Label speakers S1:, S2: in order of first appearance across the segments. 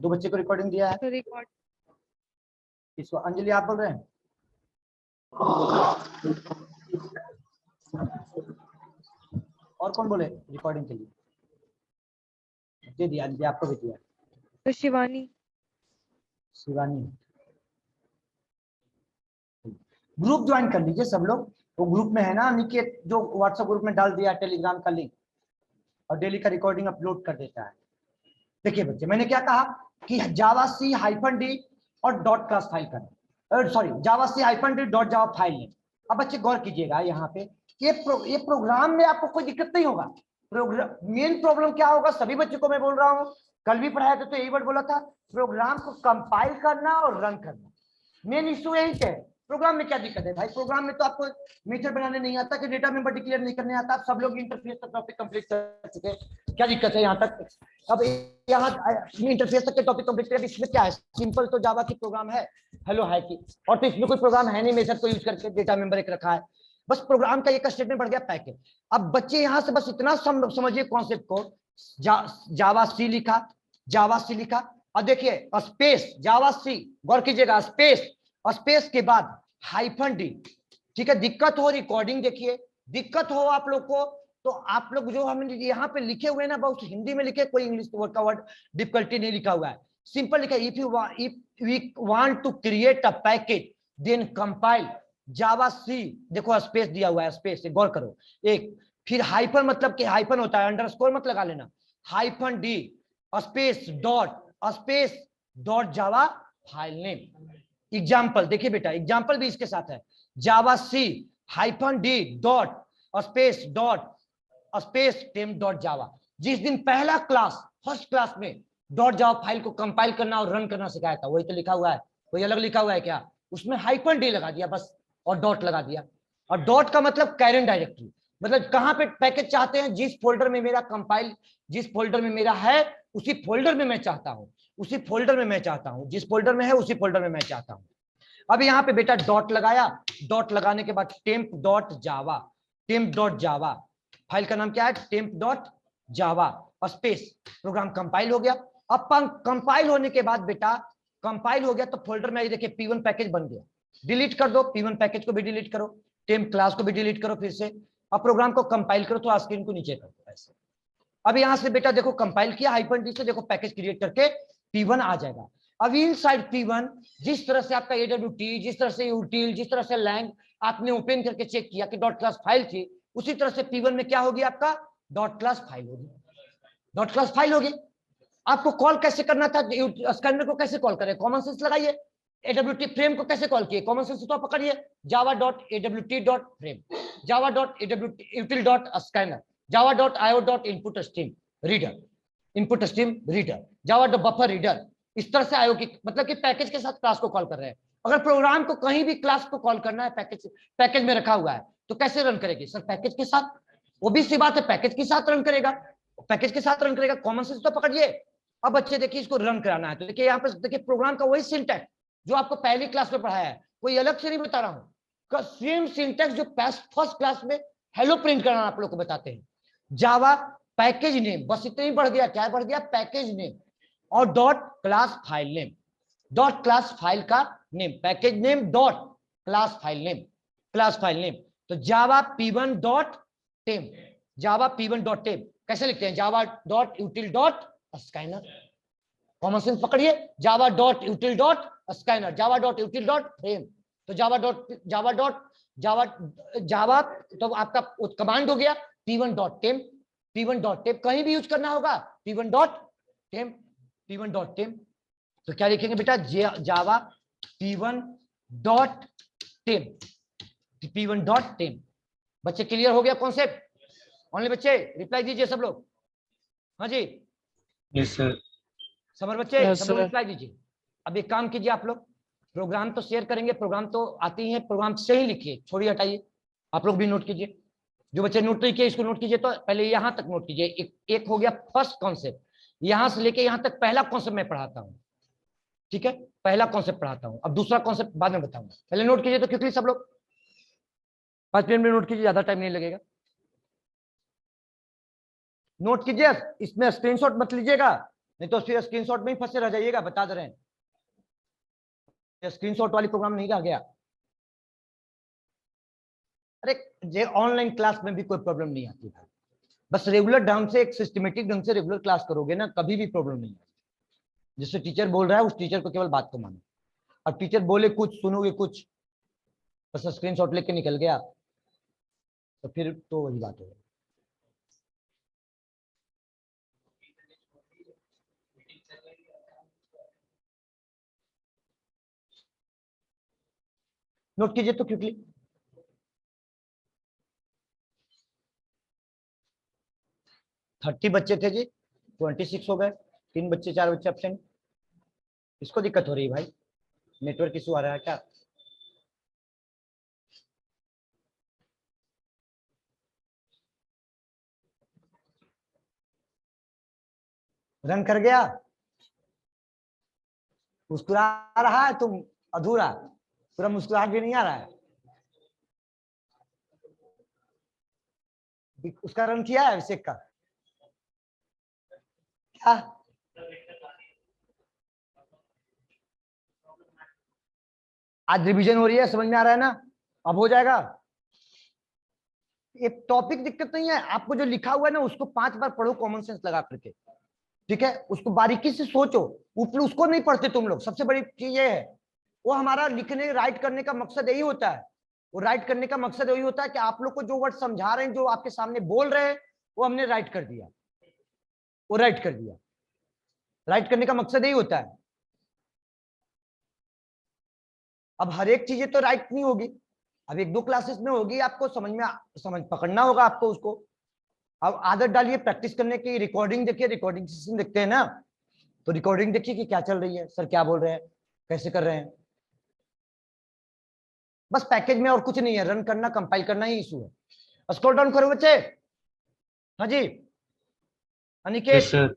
S1: दो बच्चे को रिकॉर्डिंग दिया है।
S2: रिकॉर्ड
S1: इसको अंजलि आप बोल रहे हैं? और कौन बोले रिकॉर्डिंग के लिए? दे दिया अंजलि, आपको भी दिया।
S2: तो शिवानी
S1: शिवानी ग्रुप ज्वाइन कर लीजिए सब लोग। वो ग्रुप में है ना निकेत, जो व्हाट्सएप ग्रुप में डाल दिया टेलीग्राम का लिंक, और डेली का रिकॉर्डिंग अपलोड कर देता है। देखिए बच्चे, मैंने क्या कहा कि जावा सी -d और डॉट क्लास फाइल करना, सॉरी जावा सी -d dot Java file name. अब बच्चे गौर कीजिएगा यहाँ पे, ये प्रोग्राम में आपको कोई दिक्कत नहीं होगा। मेन प्रॉब्लम क्या होगा, सभी बच्चों को मैं बोल रहा हूँ, कल भी पढ़ाया था तो यही वर्ड बोला था, प्रोग्राम को कंपाइल करना और रन करना। मेन इश्यू यही है। प्रोग्राम में क्या दिक्कत है भाई? प्रोग्राम में तो आपको मेथड बनाने नहीं आता, कि डेटा मेंबर डिक्लेयर नहीं करने आता। आप सब लोग इंटरफेस का टॉपिक कंप्लीट कर चुके हैं, क्या दिक्कत है यहाँ तक? अब यहाँ इंटरफेस तक के टॉपिक कंप्लीट करें, इसमें क्या है? सिंपल तो जावा की प्रोग्राम है, हेलो हाय की, और तो इसमें कोई प्रोग्राम है नहीं मेथड को यूज करके डेटा मेंबर एक रखा है, बस प्रोग्राम का एक स्टेटमेंट बढ़ गया पैकेज। अब बच्चे यहाँ से बस इतना समझिए कॉन्सेप्ट को, जावा सी लिखा, जावा सी लिखा, और देखिए स्पेस जावा सी, गौर कीजिएगा, स्पेस, स्पेस के बाद -d। ठीक है, दिक्कत हो रिकॉर्डिंग, देखिए दिक्कत हो आप लोग को, तो आप लोग जो हम यहाँ पे लिखे हुए ना, बहुत हिंदी में लिखे, कोई इंग्लिश वर्ड का वर्ड डिफिकल्टी नहीं लिखा हुआ है, सिंपल लिखा है, if we want to create a package then compile Java C, देखो स्पेस दिया हुआ है, स्पेस से गौर करो एक, फिर हाइफन, मतलब कि हाइफन होता है, अंडरस्कोर मत लगा लेना, -d space dot Java file name. Example देखिए बेटा, एग्जाम्पल भी इसके साथ है, जावा सी -d डॉट स्पेस टेम डॉट जावा। जिस दिन पहला क्लास फर्स्ट क्लास में डॉट जावा फाइल को कंपाइल करना और रन करना सिखाया था, वही तो लिखा हुआ है, कोई अलग लिखा हुआ है क्या? उसमें -d लगा दिया बस, और डॉट लगा दिया, और डॉट का मतलब कैरेंट डायरेक्टरी, मतलब कहां पे पैकेज चाहते हैं, जिस फोल्डर में मेरा कंपाइल, जिस फोल्डर में मेरा है उसी फोल्डर में मैं चाहता हूं, उसी फोल्डर में मैं चाहता हूं, जिस फोल्डर में है उसी फोल्डर में मैं चाहता हूं। अब यहाँ पे बेटा डॉट लगाया, डॉट लगाने के बाद टेम्प डॉट जावा, फाइल का नाम क्या है? Temp dot Java space, program compile हो गया। अब कंपाइल होने के बाद बेटा, कंपाइल हो गया तो फोल्डर में देखिए P1 पैकेज बन गया, डिलीट कर दो, P1 पैकेज को भी डिलीट करो, टेम्प क्लास को भी डिलीट करो फिर से। अब प्रोग्राम को कंपाइल करो, तो स्क्रीन को नीचे कर दो ऐसे। अब यहां से बेटा देखो कंपाइल किया, -d से देखो पैकेज क्रिएट करके P1 आ जाएगा। अब इन साइड P1, जिस तरह से आपका AWT, जिस तरह से util, जिस तरह से lang आपने ओपन करके चेक किया कि डॉट क्लास फाइल थी, उसी तरह से P1 में क्या होगी आपका? डॉट क्लास फाइल होगी, डॉट क्लास फाइल होगी। आपको कॉल कैसे करना था, स्कैनर को कैसे कॉल करें? कॉमन सेंस लगाइए। AWT फ्रेम को कैसे कॉल किए? कॉमन सेंस तो पकड़िए, Java dot AWT dot frame, Java dot util dot scanner, Java dot io dot input stream reader, input stream reader, Java dot buffer reader. इस तरह से आयो की मतलब कि पैकेज के साथ क्लास को कॉल कर रहे हैं। अगर प्रोग्राम को कहीं भी क्लास को कॉल करना है, पैकेज में रखा हुआ है, तो कैसे रन करेगी सर? पैकेज के साथ, वो भी सी बात है, पैकेज के साथ रन करेगा, पैकेज के साथ रन करेगा। कॉमन सेंस तो पकड़िए। अब बच्चे देखिए, इसको रन कराना है तो देखिए यहाँ पे देखिए प्रोग्राम का वही सिंटैक्स जो आपको पहली क्लास में पढ़ाया है, कोई अलग से नहीं बता रहा हूँ, सेम सिंटैक्स जो फर्स्ट क्लास में हेलो प्रिंट करना आप लोग को बताते हैं। जावा पैकेज नेम, बस इतना ही बढ़ गया, क्या बढ़ गया? पैकेज नेम, और dot class file name, dot class file का name, package name dot class file name, class file name. तो जावा P1 डॉट टेम, जावा P1 डॉट टेम कैसे लिखते हैं? Java dot util dot scanner, common sense पकड़िए, Java dot util dot scanner, Java dot util dot frame, तो Java तो आपका command हो गया P1 डॉट टेम, P1 डॉट टेम कहीं भी यूज करना होगा, P1 डॉट टेम, P1 डॉट टेम। तो क्या लिखेंगे बेटा? जावा P1 डॉट टेम, P1 डॉट टेम। बच्चे क्लियर हो गया कॉन्सेप्ट? ओनली बच्चे रिप्लाई दीजिए सब लोग। हाँ जी
S3: यस सर।
S1: समर बच्चे
S3: Yes,
S1: सब लोग
S3: sir.
S1: रिप्लाई दीजिए। अब एक काम कीजिए, आप लोग प्रोग्राम तो शेयर करेंगे, प्रोग्राम तो आती है, प्रोग्राम से ही लिखिए, छोड़िए हटाइए, आप लोग भी नोट कीजिए। जो बच्चे नोट नहीं किए इसको नोट कीजिए। तो पहले यहां तक नोट कीजिए, एक हो गया फर्स्ट कॉन्सेप्ट, यहां से लेके यहां तक पहला कॉन्सेप्ट मैं पढ़ाता हूं, ठीक है? पहला कॉन्सेप्ट पढ़ाता हूं, अब दूसरा कॉन्सेप्ट बाद में बताऊंगा। पहले नोट कीजिए तो क्विकली सब लोग, 5 मिनट में नोट कीजिए, ज्यादा टाइम नहीं लगेगा। नोट कीजिए, इसमें स्क्रीनशॉट मत लीजिएगा, नहीं तो फिर स्क्रीनशॉट में ही फंसे रह जाइएगा, बता दे रहे हैं, स्क्रीनशॉट वाली प्रोग्राम नहीं रह गया। अरे ये ऑनलाइन क्लास में भी कोई प्रॉब्लम नहीं आती भाई, बस रेगुलर ढंग से, एक सिस्टमेटिक ढंग से रेगुलर क्लास करोगे ना, कभी भी प्रॉब्लम नहीं आती। जिससे टीचर बोल रहा है उस टीचर को केवल बात को मानो, और टीचर बोले कुछ सुनोगे कुछ, बस स्क्रीनशॉट लेके निकल गया तो फिर तो वही बात हो गई। नोट कीजिए तो क्विकली। थर्टी बच्चे थे जी, 26 हो गए, 3 बच्चे 4 बच्चे एब्सेंट। इसको दिक्कत हो रही है भाई, नेटवर्क इशू आ रहा है क्या? रन कर गया, मुस्कुरा रहा है तुम, अधूरा, पूरा मुस्कुराहट भी नहीं आ रहा है। उसका रन किया है अभिषेक का क्या? आज रिवीजन हो रही है, समझ में आ रहा है ना? अब हो जाएगा। ये टॉपिक दिक्कत नहीं है, आपको जो लिखा हुआ है ना उसको 5 बार पढ़ो कॉमन सेंस लगा करके, ठीक है? उसको बारीकी से सोचो, ऊपर उसको नहीं पढ़ते तुम लोग, सबसे बड़ी चीज ये है। वो हमारा लिखने राइट करने का मकसद यही होता है, वो राइट करने का मकसद यही होता है कि आप लोग को जो वर्ड समझा रहे हैं, जो आपके सामने बोल रहे हैं, वो हमने राइट कर दिया, वो राइट कर दिया। राइट करने का मकसद यही होता है। अब हर एक चीजें तो राइट नहीं होगी, अब 1-2 क्लासेस में होगी, आपको समझ में समझ पकड़ना होगा आपको उसको। अब आदत डालिए प्रैक्टिस करने की, रिकॉर्डिंग देखिए, रिकॉर्डिंग सेशन देखते हैं ना, तो रिकॉर्डिंग देखिए कि क्या चल रही है, सर क्या बोल रहे हैं, कैसे कर रहे हैं। बस पैकेज में और कुछ नहीं है, रन करना कंपाइल करना ही इशू है। स्क्रॉल डाउन करो बच्चे। हाँ जी अनिकेत।
S2: सर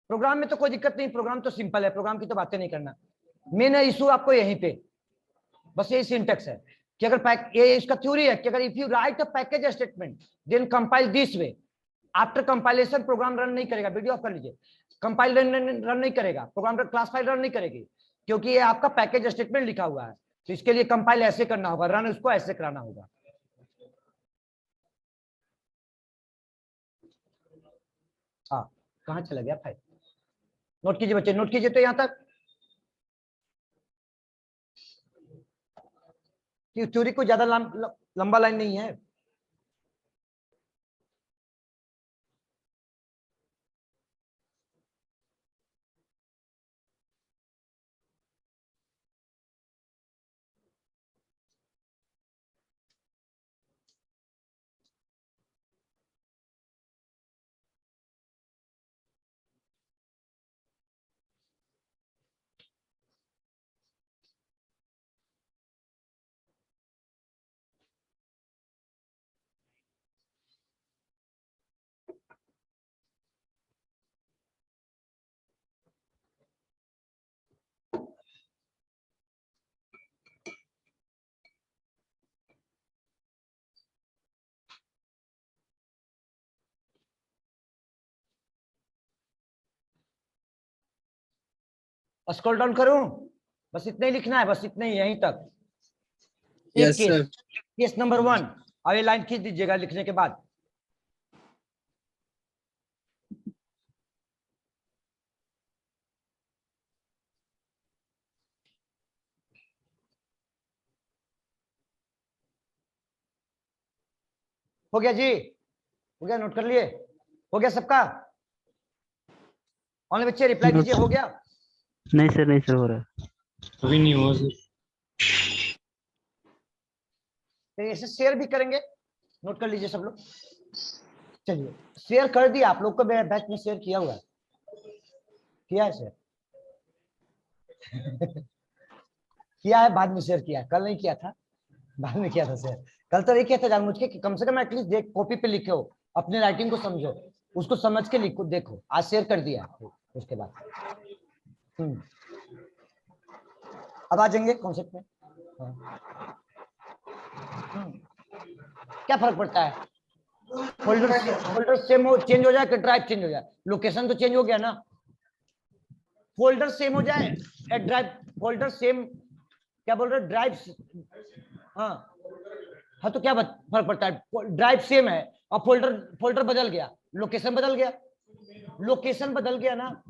S1: प्रोग्राम में तो कोई दिक्कत नहीं, प्रोग्राम तो सिंपल है, प्रोग्राम की तो बातें नहीं करना। मेन इशू आपको यहीं पे, बस ये सिंटेक्स है कि अगर ये इसका थ्योरी है कि अगर if you write a package statement then compile this way, after compilation program run नहीं करेगा। वीडियो ऑफ कर लीजिए। कंपाइल रन नहीं करेगा प्रोग्राम, क्लास फाइल रन नहीं करेगी, क्योंकि ये आपका पैकेज स्टेटमेंट लिखा हुआ है। तो इसके लिए कंपाइल ऐसे करना होगा, रन उसको ऐसे कराना होगा। हाँ कहाँ चला गया फाइल? नोट कीजिए बच्चे, नोट कीजिए तो यहां तक कि थ्योरी को ज्यादा लंबा लाइन नहीं है। स्क्रॉल डाउन करूं? बस इतना ही लिखना है, बस इतना ही, यहीं तक। एक केस, केस नंबर 1। अब ये लाइन खींच दीजिएगा लिखने के बाद। हो गया जी? हो गया? नोट कर लिए? हो गया सबका? ऑनलाइन बच्चे रिप्लाई दीजिए, हो गया?
S2: नहीं सर, नहीं सर, हो रहा है अभी नहीं हुआ सर।
S1: तो ऐसे शेयर भी करेंगे, नोट कर लीजिए सब लोग। चलिए शेयर कर दिया आप लोग को, बैच में शेयर किया हुआ है, किया है शेयर? किया है, बाद में शेयर किया है, कल नहीं किया था, बाद में किया था शेयर। कल तो नहीं किया था जानबूझ के कि कम से कम एटलीस्ट देख, कॉपी पे लिखो, अपने राइटिंग को समझो, उसको समझ के लिखो। देखो आज शेयर कर दिया उसके बाद। अब आ जाएंगे कॉन्सेप्ट में। हाँ। क्या फर्क पड़ता है? फोल्डर सेम चेंज हो जाए कि ड्राइव चेंज हो जाए? लोकेशन तो चेंज हो गया ना। फोल्डर सेम हो जाए या ड्राइव, फोल्डर सेम क्या बोल रहे हो, ड्राइव? हाँ हाँ, तो क्या फर्क पड़ता है? ड्राइव सेम है और फोल्डर बदल गया, लोकेशन बदल गया, लोकेशन बदल गया ना,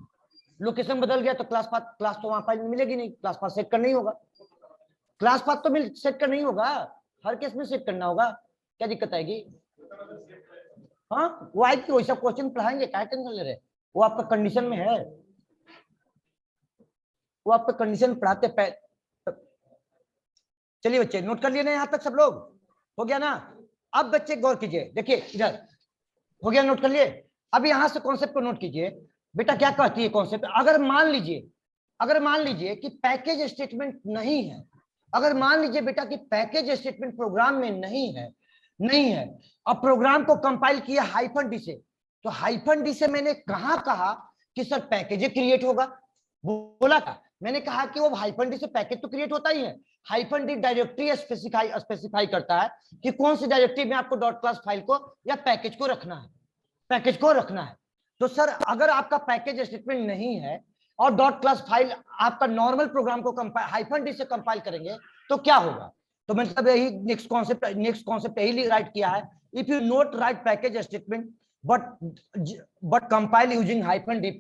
S1: लोकेशन बदल गया तो क्लास तो वहां पर मिलेगी नहीं, क्लास पाथ सेट करना ही होगा, क्लास पाथ तो सेट करना ही होगा, हर केस में सेट करना होगा, क्या दिक्कत आएगी? हाँ वो आएगी, वैसा क्वेश्चन पढ़ाएंगे, क्या टेंशन ले रहे, वो आपका कंडीशन में है, वो आपका कंडीशन पढ़ाते। चलिए बच्चे नोट कर लिए ना, यहां तक सब लोग हो गया ना? अब बच्चे गौर कीजिए, देखिए इधर हो गया, नोट कर लिए। अब यहां से कॉन्सेप्ट को नोट कीजिए बेटा, क्या कहती है कॉन्सेप्ट? अगर मान लीजिए कि पैकेज स्टेटमेंट नहीं है, अगर मान लीजिए बेटा कि पैकेज स्टेटमेंट प्रोग्राम में नहीं है, अब प्रोग्राम को कंपाइल किया हाइफन डी से, तो हाइफन डी से मैंने कहां कहा कि सर पैकेज क्रिएट होगा, बोला था मैंने, कहा कि वो हाइफन डी से पैकेज तो क्रिएट होता ही है। हाइफन डी डायरेक्टरी स्पेसिफाई करता है कि कौन सी डायरेक्टरी में आपको डॉट क्लास फाइल को या पैकेज को रखना है, पैकेज को रखना है। तो सर अगर आपका पैकेज स्टेटमेंट नहीं है और डॉट क्लास फाइल आपका नॉर्मल प्रोग्राम को हाइफन डी से कंपाइल करेंगे तो क्या होगा? तो मतलब यही नेक्स्ट कॉन्सेप्ट यही राइट किया है, if you note right package statement but compile using hyphen D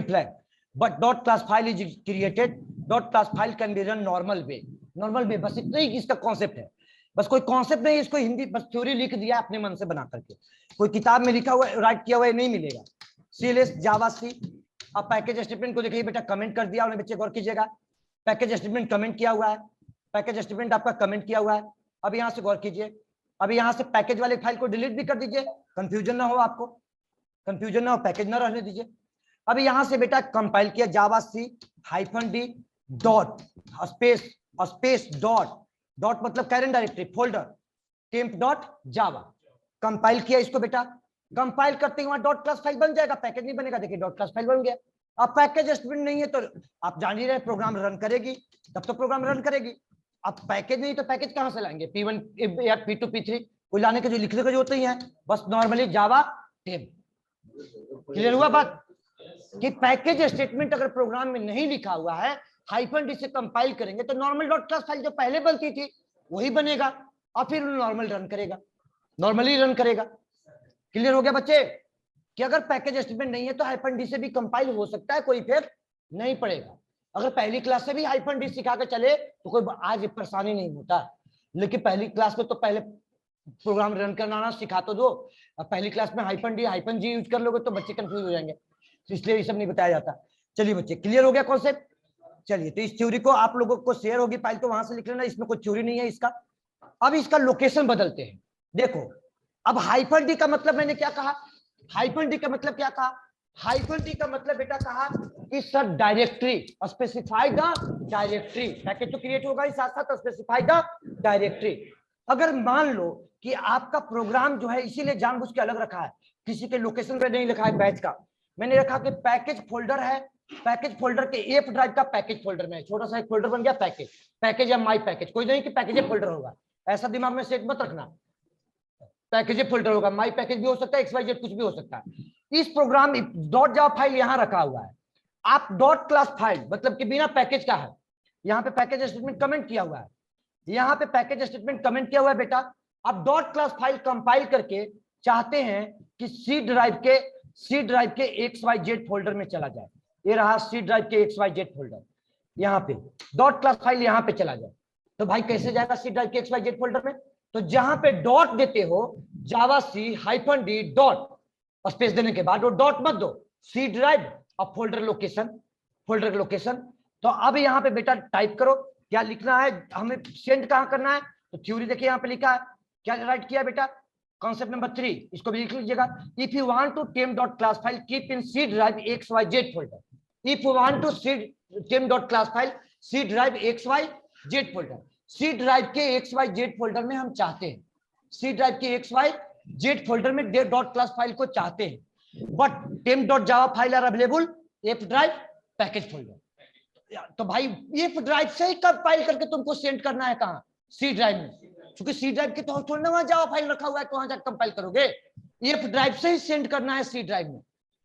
S1: flag but dot class file is created, dot class file can be run normal way, बस इतना ही इसका कॉन्सेप्ट है, बस कोई कॉन्सेप्ट नहीं, इसको हिंदी बस थ्योरी लिख दिया अपने मन से बना करके, कोई किताब में लिखा हुआ राइट किया हुआ नहीं मिलेगा। CLS जावा सी। अब पैकेज स्टेटमेंट को देखिए बेटा, कमेंट कर दिया उन्हें, बच्चे गौर कीजिएगा, पैकेज स्टेटमेंट कमेंट किया हुआ है, पैकेज स्टेटमेंट आपका कमेंट किया हुआ है। अब यहाँ से गौर कीजिए, अब यहाँ से पैकेज वाले फाइल को डिलीट भी कर दीजिए, कंफ्यूजन ना हो आपको, कंफ्यूजन ना हो, पैकेज ना रहने दीजिए। अब यहां से बेटा कंपाइल किया Java C hyphen D dot space dot मतलब current directory folder temp dot Java, compile किया इसको बेटा, कंपाइल करते ही वहां डॉट क्लास फाइल बन जाएगा, पैकेज नहीं बनेगा, देखिए डॉट क्लास फाइल बन गया। अब पैकेज स्टेटमेंट नहीं है तो आप जान ही रहे प्रोग्राम रन करेगी, तब तो प्रोग्राम रन करेगी। अब पैकेज नहीं तो पैकेज कहां से लाएंगे, P1 या P2 P3 कोई लाने के जो लिखने के जो होते ही है, बस नॉर्मली जावा टेम्प। क्लियर हुआ बात कि पैकेज स्टेटमेंट अगर प्रोग्राम में नहीं लिखा हुआ है, हाइफन डी से कंपाइल करेंगे तो नॉर्मल डॉट क्लास फाइल जो पहले बनती थी वही बनेगा और फिर नॉर्मल रन करेगा, नॉर्मली रन करेगा। क्लियर हो गया बच्चे कि अगर पैकेज स्टेटमेंट नहीं है तो हाइफन डी से भी कंपाइल हो सकता है, कोई इफेक्ट नहीं पड़ेगा। अगर पहली क्लास से भी हाइफन डी सिखा के चले तो कोई आज परेशानी नहीं होता, लेकिन पहली क्लास में तो पहले प्रोग्राम रन करना सिखा तो दो, अब पहली क्लास में हाइफन डी हाइफन जी यूज कर लोगे तो बच्चे कंफ्यूज हो जाएंगे, इसलिए ये सब नहीं बताया जाता। चलिए बच्चे क्लियर हो गया कॉन्सेप्ट? चलिए तो इस थ्योरी को आप लोगों को शेयर होगी फाइल तो वहां से लिख लेना, इसमें कोई थ्योरी नहीं है इसका। अब इसका लोकेशन बदलते हैं, देखो अब हाइफन डी का मतलब मैंने क्या कहा, हाइफन डी का मतलब क्या कहा, हाइफन डी का मतलब बेटा कहा कि sir directory specify the directory, package तो क्रिएट होगा ही साथ साथ स्पेसिफाई द डायरेक्टरी। अगर मान लो कि आपका प्रोग्राम जो है, इसीलिए जानबूझ के अलग रखा है, किसी के लोकेशन पे नहीं लिखा है बैच का, मैंने रखा कि पैकेज फोल्डर है, पैकेज फोल्डर के एफ ड्राइव का पैकेज फोल्डर में छोटा सा एक फोल्डर बन गया पैकेज या माई पैकेज, कोई नहीं कि पैकेज फोल्डर होगा, ऐसा दिमाग में सेट मत रखना, पैकेज फोल्डर होगा, माई पैकेज भी हो सकता है, XYZ कुछ भी हो सकता है। इस प्रोग्राम डॉट जावा फाइल यहां रखा हुआ है, आप डॉट क्लास फाइल मतलब कि बिना पैकेज का है, यहाँ पे पैकेज स्टेटमेंट कमेंट किया हुआ है, यहाँ पे पैकेज स्टेटमेंट कमेंट किया हुआ है बेटा। आप डॉट क्लास फाइल कंपाइल करके चाहते हैं कि सी ड्राइव के XYZ फोल्डर में चला जाए, ये रहा सी ड्राइव के XYZ फोल्डर, यहाँ पे डॉट क्लास फाइल यहाँ पे चला जाए, तो भाई कैसे जाएगा सी ड्राइव के XYZ फोल्डर में? तो जहां पे डॉट देते हो जावा C hyphen D dot space देने के बाद वो डॉट मत दो, सी ड्राइव और फोल्डर लोकेशन। तो अब यहाँ पे बेटा टाइप करो क्या लिखना है, हमें सेंड कहां करना है, तो थ्योरी देखिए यहाँ पे लिखा है, क्या राइट किया बेटा, कॉन्सेप्ट नंबर 3, इसको भी लिख लीजिएगा, if you want to temp dot class file keep in C drive XYZ folder, if you want to temp dot class file C drive XYZ folder, C drive के XYZ folder में हम चाहते हैं, C drive के XYZ folder में dot class file को चाहते हैं, but temp dot Java file are available F drive package folder. तो भाई एफ ड्राइव से ही कंपाइल करके तुमको सेंड करना है कहां, सी ड्राइव में, क्योंकि सी ड्राइव के तो थोड़ा ना वहां जावा फाइल रखा हुआ है तो वहां जाकर कंपाइल करोगे, एफ ड्राइव से ही सेंड करना है सी ड्राइव में।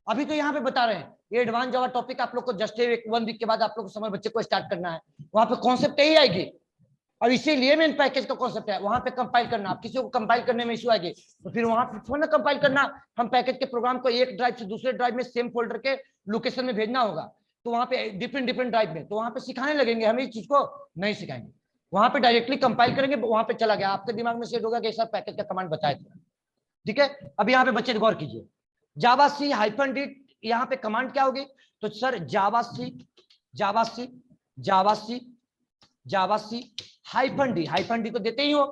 S1: अभी तो यहाँ पे बता रहे हैं ये एडवांस जावा टॉपिक आप लोग को जस्ट 1 वीक के बाद आप लोग को समझ बच्चे को स्टार्ट करना है, वहां पे कॉन्सेप्ट यही आएगी। और इसीलिए मेन पैकेज का कॉन्सेप्ट है, वहां पे कंपाइल करना। आप किसी को कंपाइल करने में इशू आएगी तो फिर वहां पे थोड़ा ना कंपाइल करना, हम पैकेज के प्रोग्राम को एक ड्राइव से दूसरे ड्राइव में सेम फोल्डर के लोकेशन में भेजना होगा, तो वहां पे डिफरेंट ड्राइव में, तो वहां पे सिखाने लगेंगे, हम इस चीज को नहीं सिखाएंगे। वहां पे डायरेक्टली कंपाइल करेंगे, वहां पे चला गया, आपके दिमाग में सेट होगा कि सर पैकेज का कमांड बताए थे। ठीक है, अब यहाँ पे बच्चे गौर कीजिए, जावा सी हाइफन डी, यहाँ पे कमांड क्या होगी, तो सर जावा सी जावा सी जावा सी जावा सी हाइफन डी को देते ही हो,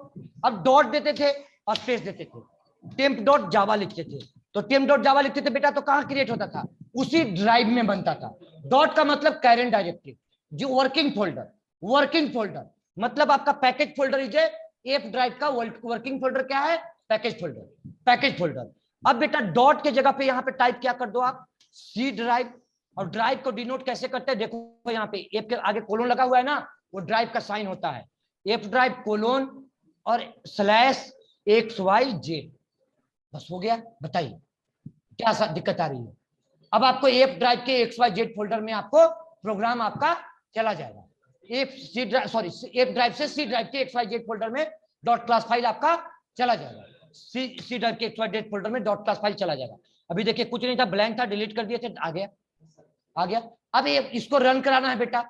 S1: अब डॉट देते थे और स्पेस देते थे, टेम्प डॉट जावा लिखते थे, तो टेम्प डॉट जावा लिखते थे बेटा, तो कहां क्रिएट होता था, उसी ड्राइव में बनता था। डॉट का मतलब करेंट डायरेक्टरी, जो वर्किंग फोल्डर मतलब आपका package folder is F drive का वर्किंग फोल्डर क्या है, पैकेज फोल्डर। अब बेटा डॉट के जगह पे यहाँ पे टाइप क्या कर दो आप, सी ड्राइव, और ड्राइव को डिनोट कैसे करते हैं, देखो यहाँ पे एफ के आगे कोलोन लगा हुआ है ना, वो ड्राइव का साइन होता है, एफ ड्राइव कोलोन और स्लैश XYZ, बस हो गया। बताइए क्या सा दिक्कत आ रही है। अब आपको एफ ड्राइव के XYZ फोल्डर में आपको प्रोग्राम आपका चला जाएगा, एफ ड्राइव से सी ड्राइव के XYZ फोल्डर में डॉट क्लास फाइल आपका चला जाएगा, सी ड्राइव के XYZ फोल्डर में डॉट क्लास फाइल चला जाएगा। अभी देखिए कुछ नहीं था, ब्लैंक था, डिलीट कर दिए थे, आ गया। अब ये इसको रन कराना है बेटा,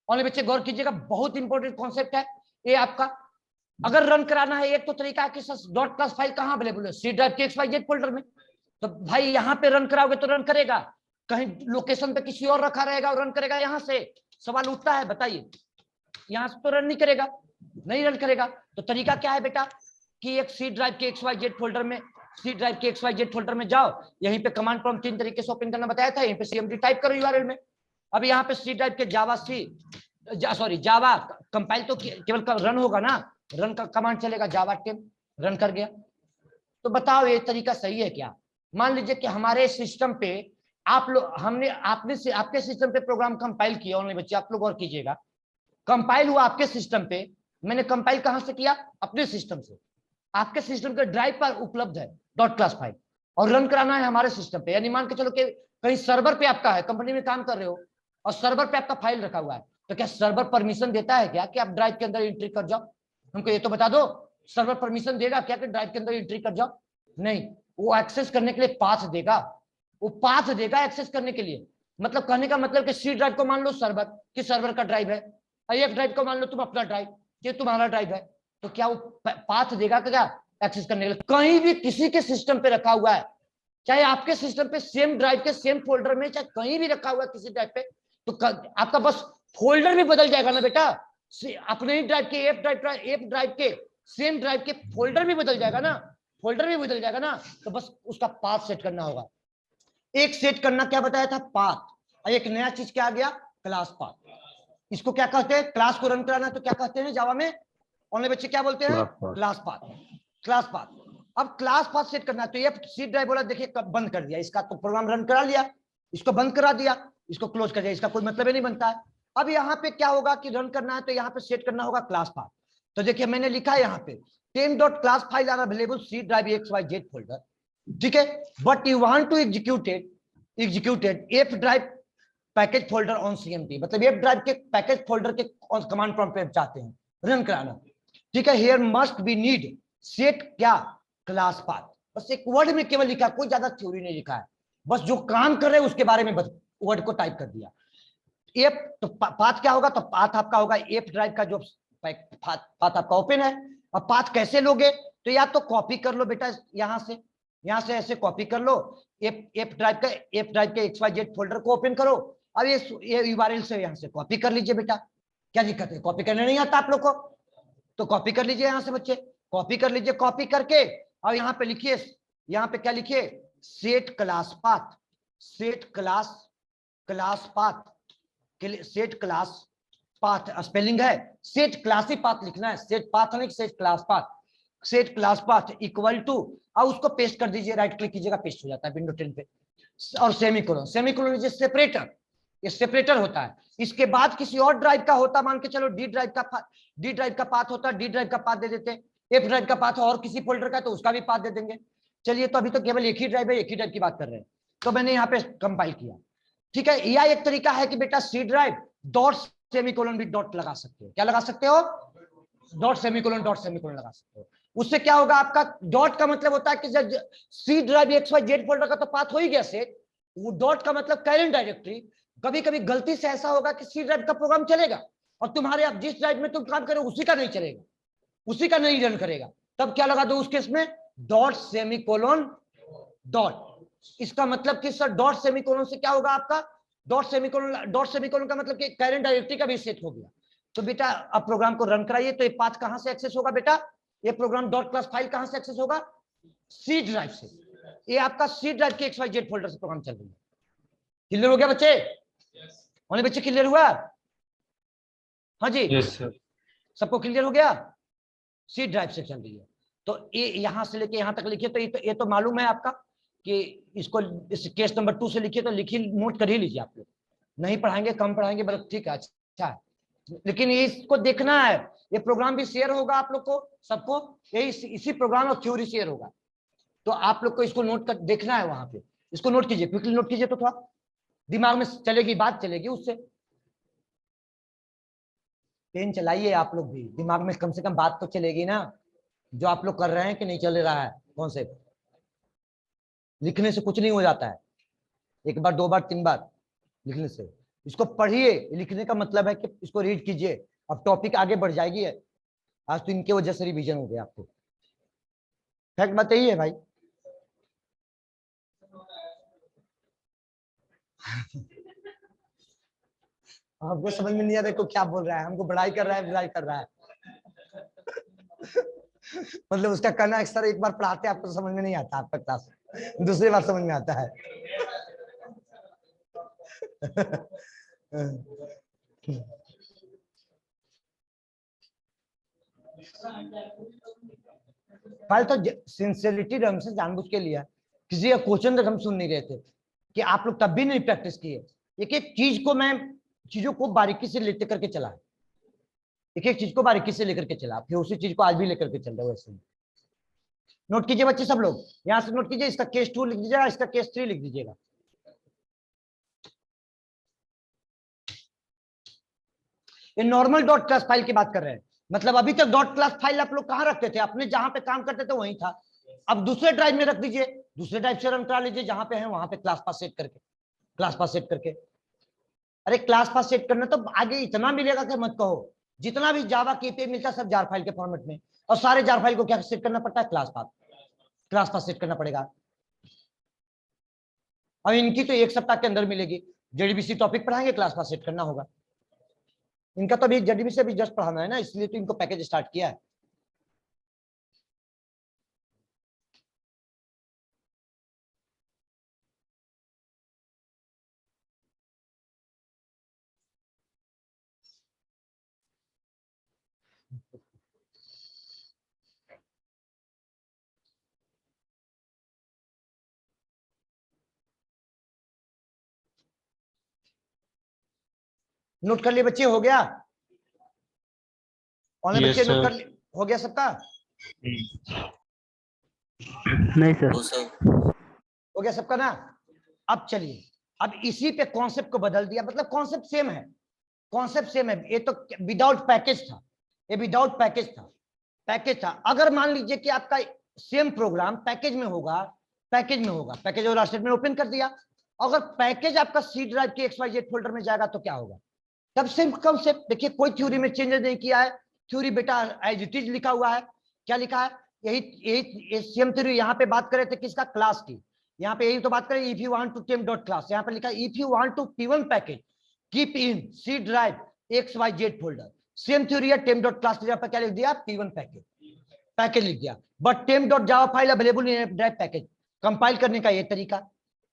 S1: और बच्चे गौर कीजिएगा, बहुत इंपॉर्टेंट कॉन्सेप्ट है ये आपका। अगर रन कराना है, एक तो तरीका है कि डॉट क्लास फाइल कहां अवेलेबल है, सी ड्राइव के XYZ फोल्डर में, तो भाई यहां पे रन कराओगे तो रन करेगा, कहीं लोकेशन पे किसी और रखा रहेगा और रन करेगा यहां से, सवाल उठता है, बताइए। यहां से तो रन नहीं करेगा, तो तरीका क्या है बेटा कि एक सी ड्राइव के XYZ फोल्डर में जाओ, यहीं पे कमांड प्रॉम्प्ट 3 तरीके से ओपन करना बताया था, यहीं पे cmd टाइप करो यूआरएल में। अब यहाँ पे सी ड्राइव के जावा कंपाइल तो केवल रन होगा ना, रन का कमांड चलेगा, जावा टेम रन कर गया। तो बताओ ये तरीका सही है क्या। मान लीजिए कि हमारे सिस्टम पे आपके सिस्टम पे प्रोग्राम कंपाइल किया, ऑनलाइन बच्चे आप लोग और कीजिएगा, कंपाइल हुआ आपके सिस्टम पे, मैंने कंपाइल कहां से किया, अपने सिस्टम से, आपके सिस्टम के ड्राइव पर उपलब्ध है डॉट क्लास फाइल, और रन कराना है हमारे सिस्टम पे। यानी मान के चलो कि कहीं सर्वर पे आपका है, कंपनी में काम कर रहे हो और सर्वर पे आपका फाइल रखा हुआ है, तो क्या सर्वर परमिशन देता है क्या कि आप ड्राइव के अंदर एंट्री कर जाओ, हमको ये तो बता दो, सर्वर परमिशन देगा क्या कि ड्राइव के अंदर एंट्री कर जाओ, नहीं, वो एक्सेस करने के लिए पाथ देगा, एक्सेस करने के लिए। मतलब कहने का मतलब कि सी ड्राइव को मान लो सर्वर का ड्राइव है, एफ ड्राइव को मान लो तुम अपना ड्राइव, ये तुम्हारा ड्राइव है, तो क्या वो पाथ देगा क्या एक्सेस करने के लिए। कहीं भी किसी के सिस्टम पे रखा हुआ है, चाहे आपके सिस्टम पे सेम ड्राइव के सेम फोल्डर में, चाहे कहीं भी रखा हुआ है किसी ड्राइव पे, तो आपका बस फोल्डर भी बदल जाएगा ना बेटा, अपने ही ड्राइव के एफ ड्राइव के सेम ड्राइव के फोल्डर भी बदल जाएगा ना, तो बस उसका पाथ सेट करना होगा। एक सेट करना क्या बताया था, पाथ, और एक नया चीज क्या आ गया, क्लास पाथ। इसको क्या कहते हैं, क्लास को रन कराना तो क्या कहते हैं जावा में, ऑनलाइन बच्चे क्या बोलते हैं, क्लास पाथ। अब क्लास पाथ सेट करना है, तो ये सी ड्राइव बोला देखिए बंद कर दिया, इसका तो प्रोग्राम रन करा लिया, इसको बंद करा दिया, इसको क्लोज कर दिया, इसका कोई मतलब ही नहीं बनता है। अब यहाँ पे क्या होगा कि रन करना है, तो यहाँ पे सेट करना होगा क्लास पाथ। तो देखिए मैंने लिखा है यहाँ पे temp class file are available C drive XYZ folder, ठीक है, but you want to executed F drive package folder on CMD, मतलब एफ ड्राइव के पैकेज फोल्डर के कमांड प्रॉम्प्ट पे चाहते हैं रन कराना, ठीक है। Here must be need set क्या, क्लास पाथ, बस एक वर्ड में केवल लिखा, कोई ज्यादा थ्योरी नहीं लिखा है, बस जो काम कर रहे हैं उसके बारे में वर्ड को टाइप कर दिया। एफ तो पाथ क्या होगा, तो पाथ आपका होगा एफ ड्राइव का जो पाथ आपका ओपन है। अब पाथ कैसे लोगे, तो या तो कॉपी कर लो बेटा, यहां से ऐसे कॉपी कर लो, एफ ड्राइव के XYZ फोल्डर को ओपन करो, अब ये यूआरएल से यहां से कॉपी कर लीजिए बेटा, क्या दिक्कत है, कॉपी करने नहीं आता आप लोग को, तो कॉपी कर लीजिए यहां से बच्चे, कॉपी कर लीजिए, कॉपी करके और यहाँ पे लिखिए, यहाँ पे क्या लिखिए, सेट क्लास पाथ स्पेलिंग है, सेट क्लास ही पाथ लिखना है, सेट पाथ नहीं, set class path equal to, और उसको पेस्ट कर दीजिए, राइट क्लिक कीजिएगा, पेस्ट हो जाता है विंडो 10 पे, और सेमीकोलन लीजिए, सेपरेटर, ये सेपरेटर होता है। इसके बाद किसी और ड्राइव का होता, मान के चलो डी ड्राइव का पाथ होता, डी ड्राइव का पाथ दे देते, एफ ड्राइव का पाथ और किसी फोल्डर का तो उसका भी पाथ दे देंगे। चलिए, तो अभी तो केवल एक ही ड्राइव है, एक ही ड्राइव की बात कर रहे हैं, तो मैंने यहाँ पे कंपाइल किया। ठीक है, यह एक तरीका है कि बेटा सी ड्राइव डॉट सेमीकोलन भी डॉट लगा सकते हो। क्या लगा सकते हो? डॉट सेमीकोलन लगा सकते हो। उससे क्या होगा, आपका डॉट का मतलब होता है कि जब सी ड्राइव XYZ फोल्डर का तो पाथ हो ही गया सेट, वो डॉट का मतलब करेंट डायरेक्टरी। कभी कभी गलती से ऐसा होगा कि सी ड्राइव का प्रोग्राम चलेगा और तुम्हारे आप जिस ड्राइव में तुम काम करो उसी का नहीं चलेगा, उसी का नहीं रन करेगा, तब क्या लगा दो उस केस में? Dot semicolon dot. इसका मतलब कि सर डॉट सेमीकोलन से क्या होगा आपका? डॉट सेमीकोलन का मतलब कि करेंट डायरेक्टरी का भी सेट हो गया। तो बेटा अब प्रोग्राम को रन कराइए, तो ये पाथ कहां से एक्सेस होगा बेटा? ये प्रोग्राम डॉट क्लास फाइल कहां से एक्सेस होगा? सी ड्राइव से। ये आपका सी ड्राइव के XYZ फोल्डर से प्रोग्राम चल रही है। क्लियर हो गया बच्चे? और बच्चे क्लियर हुआ? हाँ जी,
S2: यस सर।
S1: सबको क्लियर हो गया? सी ड्राइव से चल रही है। तो ये यहां से लेके यहां तक लिखिए, तो ये तो मालूम है आपका कि इसको इस केस नंबर 2 से लिखिए, तो लिखिए, नोट कर ही लीजिए आप लोग। नहीं पढ़ाएंगे, कम पढ़ाएंगे, बस ठीक है, अच्छा है, लेकिन इसको देखना है। ये प्रोग्राम भी शेयर होगा आप लोग को सबको, यही इसी प्रोग्राम और थ्योरी शेयर होगा, तो आप लोग को इसको नोट कर देखना है। वहां पे इसको नोट कीजिए, क्विकली नोट कीजिए, तो थोड़ा दिमाग में चलेगी, बात चलेगी उससे। पेन चलाइए आप लोग भी, दिमाग में कम से कम बात तो चलेगी ना, जो आप लोग कर रहे हैं कि नहीं चल रहा है कॉन्सेप्ट। लिखने से कुछ नहीं हो जाता है, एक बार, दो बार, तीन बार लिखने से। इसको पढ़िए, लिखने का मतलब है कि इसको रीड कीजिए, अब टॉपिक आगे बढ़ जाएगी। आज तो इनके वजह से रिवीजन हो गया आपको, फैक्ट बताइए भाई। हमको समझ में नहीं आ रहा है क्या बोल रहा है, हमको बड़ाई कर रहा है, बुराई कर रहा है। मतलब उसका कहना अक्सर एक बार पढ़ाते आपको समझ में नहीं आता, आपका क्लास दूसरी बार समझ में आता है। फाइल तो सिंसियरिटी ढंग से जानबूझ के लिया, किसी का क्वेश्चन तक हम सुन नहीं रहे थे कि आप लोग तब भी नहीं प्रैक्टिस किए। एक एक चीज को मैं चीजों को बारीकी से लेते करके चला, एक एक चीज को बारीकी से लेकर के चला, फिर उसी चीज को आज भी लेकर के चल रहे हो वैसे। नोट कीजिए बच्चे सब लोग, यहां से नोट कीजिए, इसका केस 2 लिख दीजिएगा, इसका केस 3 लिख दीजिएगा। ये नॉर्मल डॉट क्लास फाइल की बात कर रहे हैं, मतलब अभी तक डॉट क्लास फाइल आप लोग कहां रखते थे? अपने जहां पे काम करते थे वहीं था, अब दूसरे ड्राइव में रख दीजिए, दूसरे ड्राइव से रन करा लीजिए, जहां पे है वहां पे क्लास पास सेट करके, क्लास पास सेट करके। अरे क्लास पास सेट करना तो आगे इतना मिलेगा कि मत कहो, जितना भी जावा की एपीआई मिलता है सब जार फाइल के फॉर्मेट में, और सारे जार फाइल को क्या सेट करना पड़ता है? क्लास पास सेट करना पड़ेगा। और इनकी तो एक सप्ताह के अंदर मिलेगी, जेडीबीसी टॉपिक पढ़ाएंगे, क्लास पास सेट करना होगा। इनका तो अभी जेडीबीसी अभी जस्ट पढ़ाना है ना, इसलिए तो इनको पैकेज स्टार्ट किया है। नोट कर लिए बच्चे? हो गया? ऑनलाइन बच्चे नोट कर लिए? हो गया सबका?
S2: नहीं सर।
S1: हो गया सबका ना? अब चलिए, अब इसी पे कॉन्सेप्ट को बदल दिया, मतलब कॉन्सेप्ट सेम है, कॉन्सेप्ट सेम है। ये तो विदाउट पैकेज था, ये विदाउट पैकेज था। अगर मान लीजिए कि आपका सेम प्रोग्राम पैकेज में होगा, पैकेज वाला स्टेटमेंट ओपन कर दिया, अगर पैकेज आपका सी ड्राइव के XYZ फोल्डर में जाएगा तो क्या होगा? तब सेम कॉन्सेप्ट, देखिए कोई थ्योरी में चेंजेस नहीं किया है, थ्योरी बेटा एज इट इज लिखा हुआ है। क्या लिखा है? यही सेम थ्योरी। यहाँ पे बात कर रहे थे किसका? क्लास की। यहाँ पे यही तो बात करें, if you want to temp dot class, यहाँ पे लिखा है if you want to P1 package keep in C drive XYZ folder. Same theory है, टेम डॉट क्लास पर क्या लिख दिया? P1 पैकेज लिख दिया। But temp dot Java file available in drive package, compile करने का ये तरीका।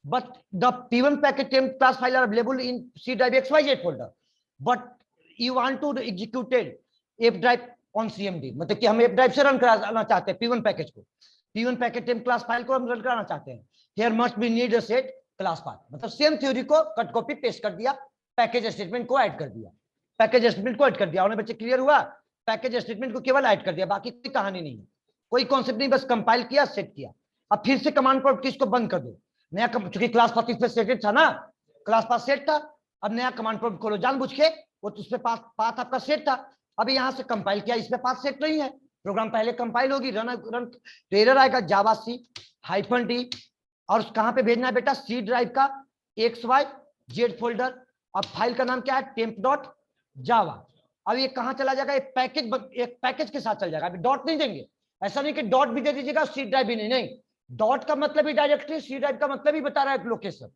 S1: But the P1 package temp class file are available in C drive XYZ folder, but you want to executed F drive on CMD, मतलब कि हम F drive से run कराना चाहते हैं P1 पैकेज को, P1 package temp class file को हम रन कराना चाहते हैं। Here must be need a set class path, मतलब सेम थ्योरी को कट कॉपी पेस्ट कर दिया, पैकेज स्टेटमेंट को ऐड कर दिया, पैकेज स्टेटमेंट को ऐड कर दिया। उन्हें बच्चे क्लियर हुआ? पैकेज स्टेटमेंट को केवल ऐड कर दिया, बाकी कोई कहानी नहीं है, कोई कॉन्सेप्ट नहीं, बस कंपाइल किया, सेट किया। अब फिर से कमांड प्रॉम्प्ट की इसको बंद कर दो, नया चूंकि क्लास पाथ इस पे सेटेड था ना, क्लास पाथ सेट था, अब नया कमांड प्रॉम्प्ट खोलो जानबूझ के, वो तो उस पे पाथ आपका सेट था, अभी यहां से कंपाइल किया, इस पे पाथ सेट नहीं है, प्रोग्राम पहले कंपाइल होगी, रन तो एरर आएगा जावा सी -d, और कहां पे भेजना है बेटा, सी ड्राइव का XYZ फोल्डर। अब फाइल का नाम क्या है, temp.java। अब ये कहां चला जाएगा, एक पैकेज के साथ चल जाएगा, अभी डॉट नहीं देंगे, ऐसा नहीं कि डॉट भी दे दीजिएगा सी ड्राइव भी नहीं, डॉट का मतलब ही डायरेक्टरी, सी ड्राइव का मतलब ही बता रहा है लोकेशन,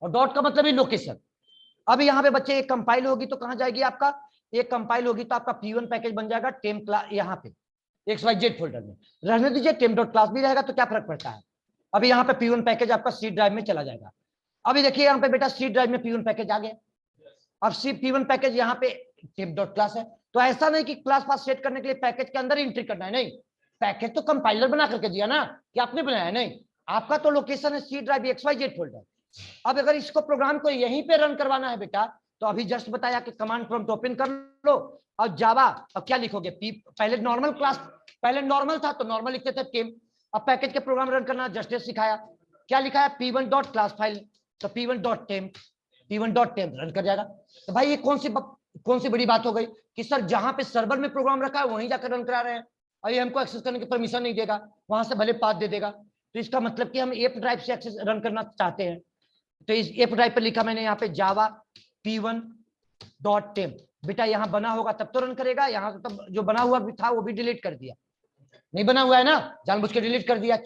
S1: और डॉट का मतलब ही लोकेशन। अब यहाँ पे बच्चे एक कंपाइल होगी तो कहां जाएगी आपका, एक कंपाइल होगी तो आपका P1 पैकेज बन जाएगा टेम्प क्लास, यहाँ पे XYZ फोल्डर में रहने दीजिए, temp.class भी रहेगा तो क्या फर्क पड़ता है। अभी यहाँ पे P1 पैकेज आपका सी ड्राइव में चला जाएगा। अभी देखिए यहाँ पे बेटा सी ड्राइव में P1 पैकेज आ गया, अब P1 पैकेज यहाँ पे temp.class है, तो ऐसा नहीं कि क्लास पास सेट करने के लिए पैकेज के अंदर एंट्री करना है, नहीं, पैकेज तो कंपाइलर बना करके दिया ना, कि आपने बनाया नहीं, आपका तो लोकेशन है सी ड्राइव XYZ फोल्डर। अब अगर इसको प्रोग्राम को यहीं पे रन करवाना है बेटा, तो अभी जस्ट बताया कि कमांड प्रॉम्प्ट ओपन कर लो, और जावा, अब क्या लिखोगे, पहले नॉर्मल क्लास, पहले नॉर्मल था तो नॉर्मल लिखते थे टेम, अब पैकेज के प्रोग्राम रन करना जस्ट सिखाया, क्या लिखा है, P1.class फाइल, तो P1.temp रन कर जाएगा। तो भाई ये कौन सी बड़ी बात हो गई कि सर जहां पे सर्वर में प्रोग्राम रखा है वहीं जाकर रन करा रहे हैं, और ये हमको एक्सेस करने की परमिशन नहीं देगा, वहां से भले पाथ दे देगा, तो इसका मतलब कि हम एप ड्राइव से एक्सेस रन करना चाहते हैं, तो इस एप ड्राइव पर लिखा मैंने यहाँ पे जावा P1.temp, बेटा यहाँ बना होगा तब तो रन करेगा, यहाँ तो तब जो बना हुआ भी था वो भी डिलीट कर दिया, नहीं बना हुआ है ना, जानबूझ के डिलीट कर दिया।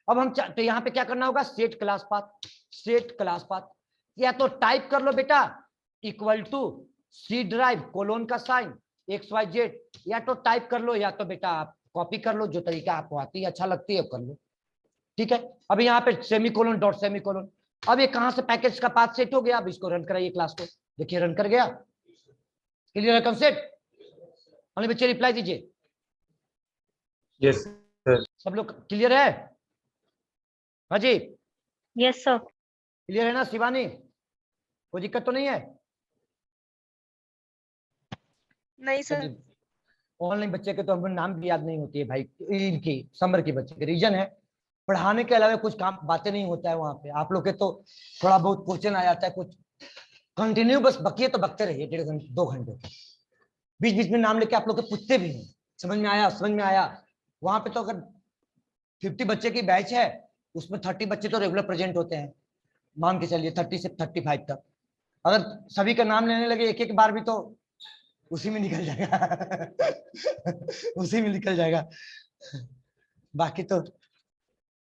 S1: अब हम तो यहाँ पे क्या करना होगा, सेट क्लास पाथ, या तो टाइप कर लो बेटा equal to C drive colon का साइन XYZ, या तो टाइप कर लो, या तो बेटा आप कॉपी कर लो, जो तरीका आपको आती है अच्छा लगती है कर लो, ठीक है। अब यहाँ पे सेमीकोलन डॉट सेमीकोलन, अब ये कहां से पैकेज का पाथ सेट हो गया, अब इसको रन कराइए क्लास को, देखिए रन कर गया, क्लियर है कंसेप्ट, अरे बच्चे रिप्लाई दीजिए,
S2: यस सर।
S1: सब लोग क्लियर है, हाँ जी
S3: यस सर।
S1: क्लियर है ना शिवानी, कोई दिक्कत तो नहीं है,
S3: नहीं सर।
S1: ऑनलाइन बच्चे के तो हमें नाम भी याद नहीं होती है भाई, इनकी समर के बच्चे के रीजन है पढ़ाने के अलावा कुछ काम बातें नहीं होता है वहां पे, आप लोग के तो थोड़ा बहुत क्वेश्चन आ जाता है, कुछ कंटिन्यू बस बकिए तो बकते रहिए 1.5 घंटे 2 घंटे, बीच बीच में नाम लेके आप लोग के पूछते भी हैं, समझ में आया, वहां पे तो अगर 50 बच्चे की बैच है उसमें 30 बच्चे तो रेगुलर प्रेजेंट होते हैं, मान के चलिए 30 से 35 तक, अगर सभी का नाम लेने लगे एक बार भी तो उसी में निकल जाएगा उसी में निकल जाएगा, बाकी तो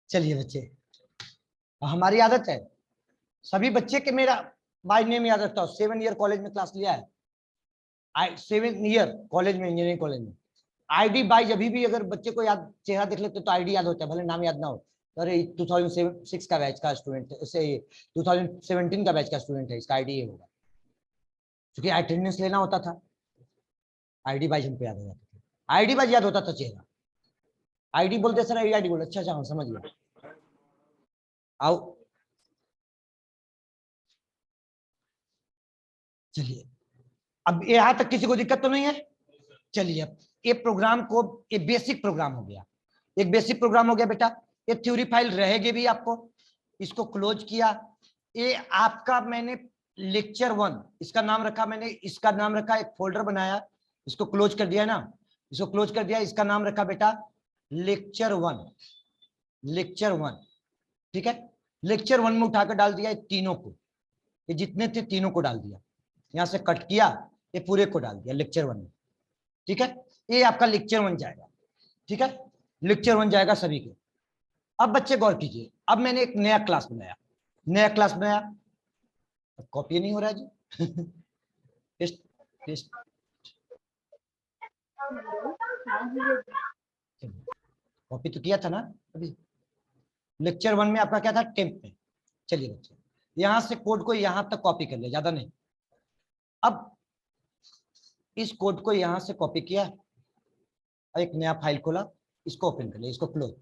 S1: चलिए बच्चे, हमारी आदत है सभी बच्चे के, मेरा बाय नेम याद रखता हूँ, 7 ईयर कॉलेज में क्लास लिया है, 7 ईयर कॉलेज में, इंजीनियरिंग कॉलेज में, आईडी बाय अभी भी अगर बच्चे को याद चेहरा देख लेते तो आईडी याद होता है, भले नाम याद ना हो, अरे 2006 का बैच का स्टूडेंट है, उससे 2017 का बैच का स्टूडेंट है, इसका आईडी ये होगा, क्योंकि अटेंडेंस लेना होता था, आईडी बाय हमको याद हो जाता था, आईडी बाय याद होता था चेहरा, आईडी बोलते सर आईडी बोल, अच्छा अच्छा समझ गया, आओ चलिए, अब यहाँ तक किसी को दिक्कत तो नहीं है, चलिए अब ये प्रोग्राम को, ये बेसिक प्रोग्राम हो गया, एक बेसिक प्रोग्राम हो गया बेटा, ये थ्योरी फाइल रहेगी भी आपको, इसको क्लोज किया, ये आपका मैंने लेक्चर 1 इसका नाम रखा, मैंने इसका नाम रखा, एक फोल्डर बनाया, इसको क्लोज कर दिया ना, इसको क्लोज कर दिया, इसका नाम रखा बेटा लेक्चर 1, ठीक है, लेक्चर 1 में उठाकर डाल दिया तीनों को, ये जितने थे तीनों को डाल दिया, यहां से कट किया, ये पूरे को डाल दिया लेक्चर 1 में, ठीक है, ये आपका लेक्चर 1 जाएगा, ठीक है, लेक्चर 1 जाएगा सभी के। अब बच्चे गौर कीजिए, अब मैंने एक नया क्लास बनाया, अब कॉपी नहीं हो रहा है जी पेस्ट पेस्ट, कॉपी तो किया था ना अभी, लेक्चर 1 में आपका क्या था, टेम्प में, चलिए बच्चे यहां से कोड को यहां तक कॉपी कर लिया, ज्यादा नहीं, अब इस कोड को यहां से कॉपी किया, एक नया फाइल खोला, इसको ओपन कर लिया, इसको क्लोज,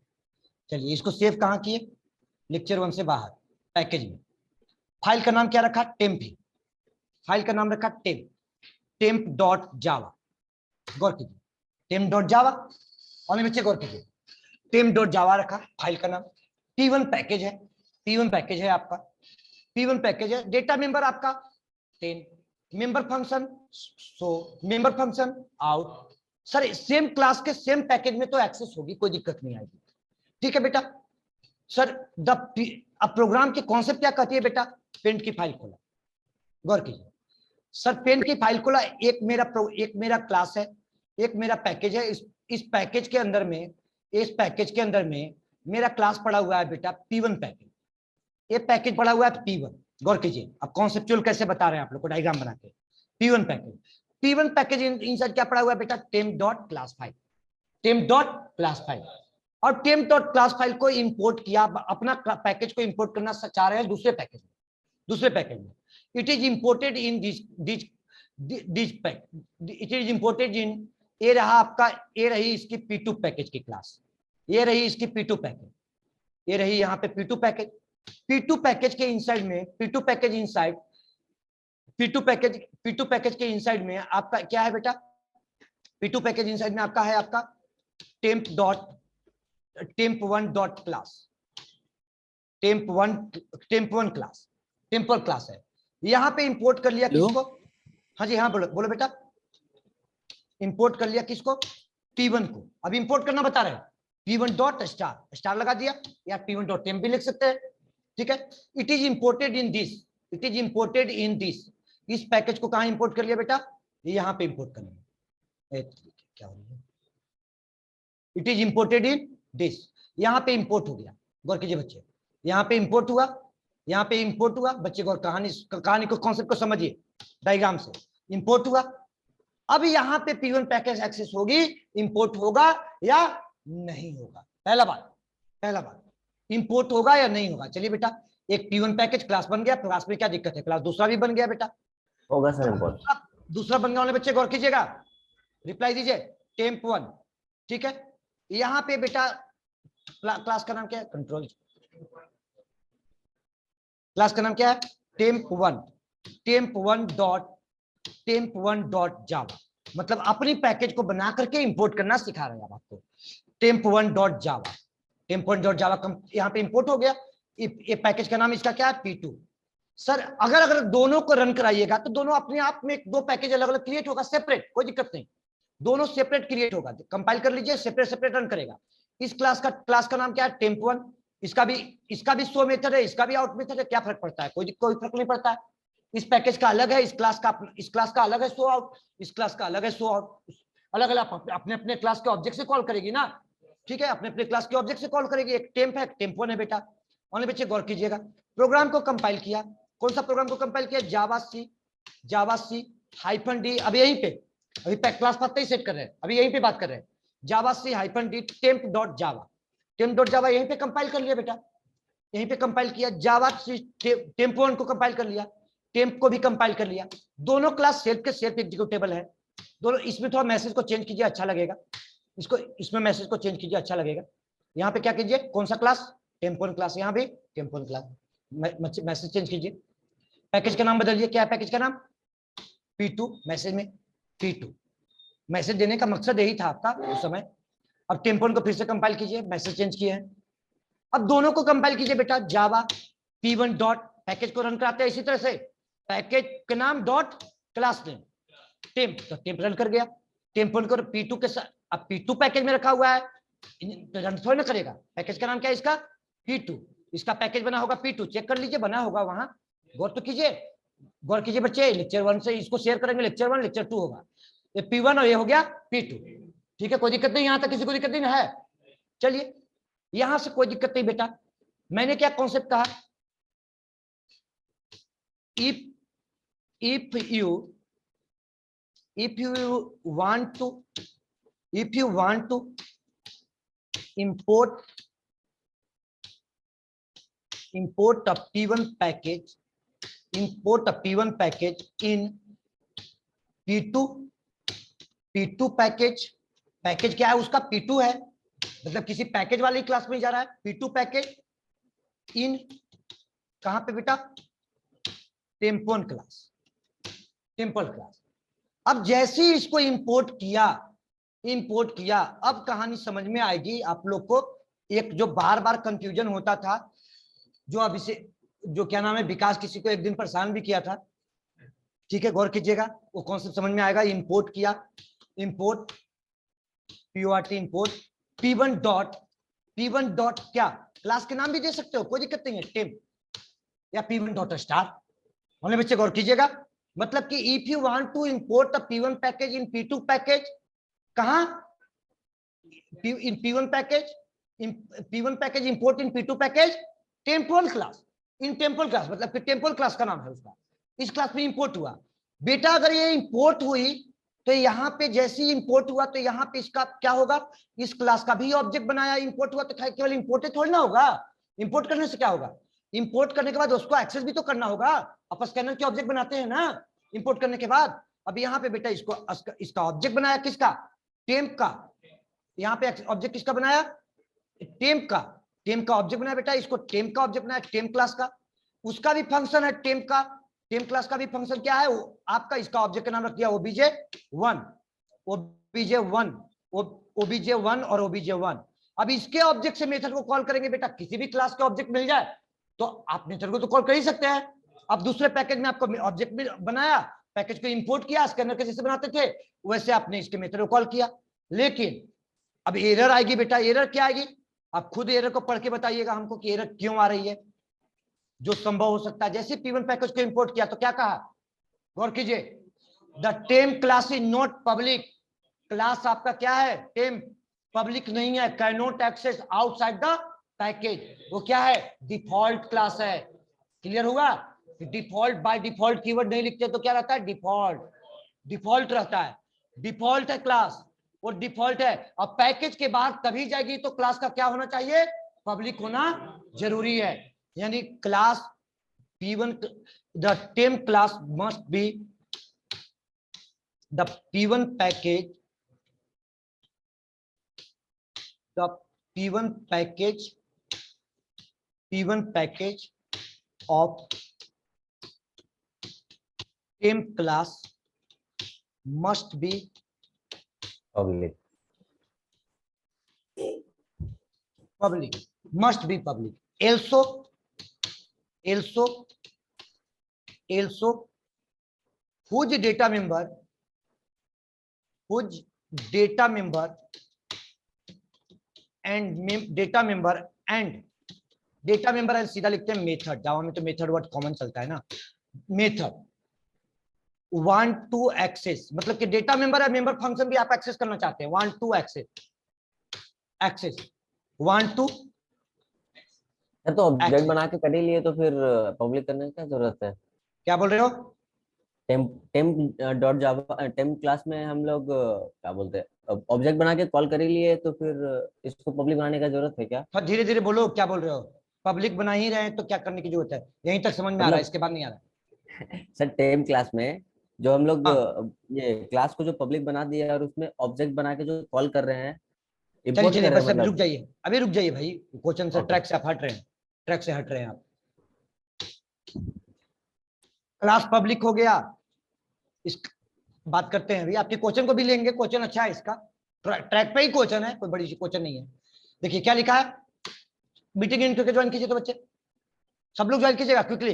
S1: चलिए इसको सेव कहां किए, लेक्चर 1 से बाहर पैकेज में, फाइल का नाम क्या रखा, टेम्प, फाइल का नाम रखा टेम्प, temp.java, गौर कीजिए टेम डॉट जावा। और मेरे बच्चे गौर कीजिए, टेम डॉट जावा रखा, फाइल का नाम P1 पैकेज है, P1 पैकेज है आपका, P1 पैकेज है। डेटा मेंबर आपका 10, member function so member function out. Sir same class के सेम पैकेज में तो एक्सेस होगी, कोई दिक्कत नहीं आएगी, ठीक है बेटा। सर अब प्रोग्राम की कॉन्सेप्ट क्या कहती है बेटा, पेंट की फाइल खोला, गौर कीजिए सर, पेंट की फाइल खोला, एक मेरा क्लास है, एक मेरा पैकेज है। इस पैकेज के अंदर में, इस पैकेज के अंदर में मेरा क्लास पड़ा हुआ है बेटा P1 पैकेज, ये पैकेज पड़ा हुआ है P1। गौर कीजिए, अब कॉन्सेप्चुअल कैसे बता रहे हैं आप लोग को डायग्राम बना के। P1 पैकेज इनसाइड क्या पड़ा हुआ है बेटा, टेम डॉट क्लास फाइल, टेम डॉट क्लास फाइल। और टेम डॉट क्लास फाइल को इंपोर्ट किया, अपना पैकेज को इंपोर्ट करना चाह रहे हैं दूसरे पैकेज में। It is imported in this it is imported in, ये रहा आपका, ये रही इसकी P2 पैकेज की क्लास, ये रही इसकी P2 पैकेज, ये रही यहाँ पे P2 पैकेज। P2 पैकेज के इनसाइड में, P2 पैकेज के इनसाइड में आपका क्या है बेटा, P2 पैकेज इनसाइड में आपका है आपका temp1 dot class, temp1 class, temple class है। यहां पे इंपोर्ट कर लिया किसको, हाँ जी हाँ बोलो बेटा, इंपोर्ट कर लिया किसको, P1 को। अब इंपोर्ट करना बता रहे हैं, P1 डॉट स्टार लगा दिया, या P1 डॉट टेम्प भी लिख सकते हैं, ठीक है। It is imported in this, इस पैकेज को कहां इंपोर्ट कर लिया बेटा, यहां पे इंपोर्ट करना है, क्या हो रहा है, it is imported in this, यहां पे इंपोर्ट हो गया। गौर कीजिए बच्चे, यहां पे इंपोर्ट हुआ, बच्चे गौर, कहानी को कॉन्सेप्ट को समझिए, डायग्राम से इंपोर्ट हुआ। अब यहां पे P1 पैकेज एक्सेस होगी, इंपोर्ट होगा या नहीं होगा, पहला बात इंपोर्ट होगा या नहीं होगा। चलिए बेटा, एक P1 पैकेज क्लास बन गया, क्लास में क्या दिक्कत है, क्लास दूसरा भी बन गया बेटा,
S4: होगा सर इंपोर्ट,
S1: दूसरा बन गया वाले बच्चे गौर कीजिएगा, रिप्लाई दीजिए, temp1, ठीक है। यहां पे बेटा क्लास का नाम क्या है, कंट्रोल, क्लास का नाम क्या है, temp1 डॉट जावा, मतलब अपनी पैकेज को बना करके इंपोर्ट करना सिखा रहे हैं आपको। temp1 डॉट जावा यहाँ पे इंपोर्ट हो गया, ये पैकेज का नाम इसका क्या है, P2। सर अगर दोनों को रन कराइएगा तो दोनों अपने आप में दो पैकेज अलग अलग क्रिएट होगा, सेपरेट, कोई दिक्कत नहीं, दोनों सेपरेट क्रिएट होगा। कंपाइल कर लीजिए, सेपरेट रन करेगा। इस क्लास का नाम क्या है, temp1, इसका भी शो मेथड है, इसका भी आउट मेथड है, क्या फर्क पड़ता है, कोई फर्क नहीं पड़ता है। इस पैकेज का अलग है, इस क्लास का अलग है शो आउट, इस क्लास का अलग है शो आउट, अलग अलग अपने क्लास के ऑब्जेक्ट से कॉल करेगी ना, ठीक है, अपने क्लास के ऑब्जेक्ट से कॉल करेगी। एक टेम्प है, temp1 है बेटा। और बच्चे गौर कीजिएगा, प्रोग्राम को कंपाइल किया, कौन सा प्रोग्राम को कंपाइल किया, जावा सी -d, अब यहीं पे अभी क्लास पाथ ही सेट कर रहे हैं, अभी यहीं पे बात कर रहे हैं, जावा सी -d temp डॉट जावा यहीं पे कंपाइल कर लिया बेटा, यहीं पे कंपाइल किया, जावा temp1 को कंपाइल कर लिया, टेम्प को भी कंपाइल कर लिया। दोनों क्लास सेल्फ के सेल्फ एग्जीक्यूटेबल है दोनों। इसमें थोड़ा मैसेज को चेंज कीजिए, अच्छा लगेगा, इसमें मैसेज को चेंज कीजिए, अच्छा लगेगा। यहाँ पे क्या कीजिए, कौन सा क्लास, temp1 क्लास, यहाँ भी temp1 क्लास, मैसेज चेंज कीजिए, पैकेज का नाम बदलिए, क्या है पैकेज का नाम, P2, मैसेज में P2, मैसेज देने का मकसद यही था आपका उस समय। अब temp1 को फिर से कंपाइल कीजिए, मैसेज चेंज किए हैं। अब दोनों को कंपाइल कीजिए बेटा, जावा P1 डॉट पैकेज को रन कराते हैं इसी तरह से, पैकेज का नाम डॉट क्लास नेम टेम्प, तो टेम्प रन कर गया। temp1 को P2 के साथ, अब P2 पैकेज में रखा हुआ है, रन थोड़ी ना करेगा, पैकेज का नाम क्या है इसका, P2, इसका पैकेज बना होगा P2, चेक कर लीजिए, बना होगा वहां, गौर तो कीजिए, गौर कीजिए बच्चे, लेक्चर 1 से इसको शेयर करेंगे, लेक्चर 1 लेक्चर 2 होगा, ये P1 और ये हो गया P2, ठीक है, कोई दिक्कत नहीं, यहां तक किसी को दिक्कत नहीं है। चलिए यहां से कोई दिक्कत नहीं बेटा, मैंने क्या कॉन्सेप्ट कहा, if you want to import a P1 package, in P2 package क्या है उसका, P2 है, मतलब किसी पैकेज वाली क्लास में जा रहा है, P2 पैकेज इन कहां पे बेटा, temp1 क्लास। अब जैसे ही इसको इंपोर्ट किया, इंपोर्ट किया। अब कहानी समझ में आएगी आप लोग को। एक जो बार बार कंफ्यूजन होता था, जो अब इसे जो क्या नाम है विकास किसी को एक दिन परेशान भी किया था, ठीक है, गौर कीजिएगा, वो कॉन्सेप्ट समझ में आएगा। इंपोर्ट किया, import PORT import P1 dot क्या, क्लास के नाम भी दे सकते हो, कोई दिक्कत नहीं है, टेम्प या P1 डॉट स्टार। हमने बच्चे गौर कीजिएगा, मतलब कि if you want to import the P1 package in P2 package, कहां in P1 package, in P1 package import in P2 package, temporal class, in temporal class, मतलब कि टेम्पोरल क्लास का नाम है उसका, इस क्लास में इंपोर्ट हुआ। बेटा अगर ये इंपोर्ट हुई तो यहाँ पे जैसे ही इंपोर्ट हुआ तो यहाँ पे इसका क्या होगा, इस क्लास का भी ऑब्जेक्ट बनाया, इंपोर्ट हुआ तो केवल इंपोर्ट थोड़ी ना होगा। इंपोर्ट करने से क्या होगा, इंपोर्ट करने के बाद उसको एक्सेस भी तो करना होगा, आप स्कैनर के ऑब्जेक्ट बनाते हैं ना इंपोर्ट करने के बाद। अब यहाँ पे बेटा इसका ऑब्जेक्ट बनाया, किसका, टेम्प का। यहाँ पे ऑब्जेक्ट किसका बनाया, टेम्प का, टेम्प का ऑब्जेक्ट बनाया बेटा, इसको टेम्प का ऑब्जेक्ट बनाया, टेम्प क्लास का, उसका भी फंक्शन है टेम्प का, टेम्प क्लास का भी फंक्शन क्या है, आपका इसका ऑब्जेक्ट का नाम रख दिया OBJ1, OBJ1, OBJ1 और OBJ1। अब इसके ऑब्जेक्ट से मेथड को कॉल करेंगे बेटा, किसी भी क्लास के ऑब्जेक्ट मिल जाए तो आप मेथड को तो कॉल कर ही सकते हैं। अब दूसरे पैकेज में आपको ऑब्जेक्ट भी बनाया, पैकेज को इंपोर्ट किया, स्कैनर के जैसे बनाते थे वैसे आपने इसके मेथड को कॉल किया। लेकिन अब एरर आएगी बेटा, एरर क्या आएगी, आप खुद एरर को पढ़ के बताइएगा हमको कि एरर क्यों आ रही है, जो संभव हो सकता है। जैसे P1 पैकेज को इंपोर्ट किया तो क्या कहा, गौर कीजिए, the temp class is not public, class आपका क्या है, टेम्प, पब्लिक नहीं है, can not access outside the package, वो क्या है, डिफॉल्ट क्लास है। क्लियर हुआ, डिफॉल्ट बाय डिफॉल्ट कीवर्ड नहीं लिखते तो क्या रहता है, डिफॉल्ट, डिफॉल्ट रहता है, डिफॉल्ट है क्लास, वो डिफॉल्ट है। अब पैकेज के बाद तभी जाएगी तो क्लास का क्या होना चाहिए, पब्लिक होना जरूरी है। यानी class P1, the temp class must be the P1 package, the P1 package of temp class must be
S4: public.
S1: Must be public. Also whose data member and data member है, सीधा लिखते हैं मेथड, जावा में तो मेथड वर्ड कॉमन चलता है ना, method want to access, मतलब कि डेटा मेंबर है, मेंबर फंक्शन भी आप एक्सेस करना चाहते हैं, want to access want to,
S4: तो ऑब्जेक्ट बना के कर ही लिए तो फिर पब्लिक करने की क्या जरूरत है।
S1: क्या बोल रहे हो,
S4: टेम्प डॉट जावा टेम्प क्लास में हम लोग क्या बोलते हैं, ऑब्जेक्ट बना के कॉल कर ही लिए तो फिर इसको पब्लिक बनाने का जरूरत है क्या।
S1: धीरे धीरे बोलो, क्या बोल रहे हो, पब्लिक बना ही रहे हैं तो क्या करने की जरूरत है, यहीं तक समझ में आ रहा है, इसके बाद नहीं आ रहा है।
S4: सर टेम्प क्लास में जो हम लोग
S1: हाँ।
S4: ये क्लास को जो पब्लिक बना दिया और उसमें ऑब्जेक्ट बना के जो कॉल कर रहे हैं,
S1: चलिए
S4: import
S1: चलिए
S4: कर रहे
S1: बस
S4: हैं
S1: अभी रुक
S4: मतलब।
S1: जाइए, अभी रुक जाइए भाई, क्वेश्चन से
S4: Okay.
S1: ट्रैक से आप हट रहे हैं, ट्रैक से हट रहे हैं आप। क्लास पब्लिक हो गया, इस बात करते हैं अभी, आपके क्वेश्चन को भी लेंगे, क्वेश्चन अच्छा है इसका, ट्रैक पे ही क्वेश्चन है, कोई बड़ी क्वेश्चन नहीं है। देखिए क्या लिखा है, मीटिंग इन करके ज्वाइन कीजिए तो बच्चे, सब लोग ज्वाइन कीजिएगा क्विकली।